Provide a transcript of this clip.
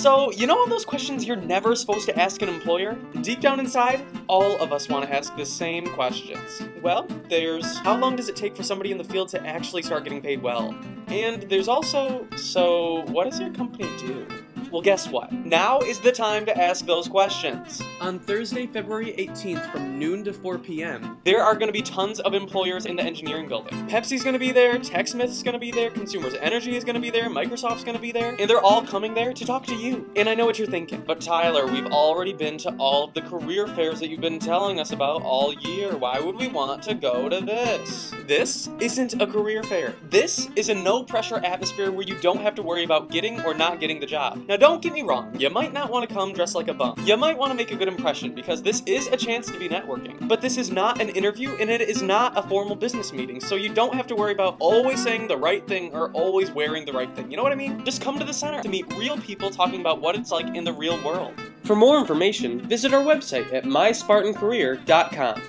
So, you know all those questions you're never supposed to ask an employer? Deep down inside, all of us want to ask the same questions. Well, there's how long does it take for somebody in the field to actually start getting paid well? And there's also, so what does your company do? Well, guess what? Now is the time to ask those questions. On Thursday, February 18th from noon to 4 p.m., there are going to be tons of employers in the engineering building. Pepsi's going to be there, TechSmith's going to be there, Consumers Energy is going to be there, Microsoft's going to be there, and they're all coming there to talk to you. And I know what you're thinking, but Tyler, we've already been to all of the career fairs that you've been telling us about all year. Why would we want to go to this? This isn't a career fair. This is a no-pressure atmosphere where you don't have to worry about getting or not getting the job. Now, don't get me wrong, you might not want to come dressed like a bum. You might want to make a good impression because this is a chance to be networking. But this is not an interview and it is not a formal business meeting, so you don't have to worry about always saying the right thing or always wearing the right thing. You know what I mean? Just come to the center to meet real people talking about what it's like in the real world. For more information, visit our website at myspartancareer.com.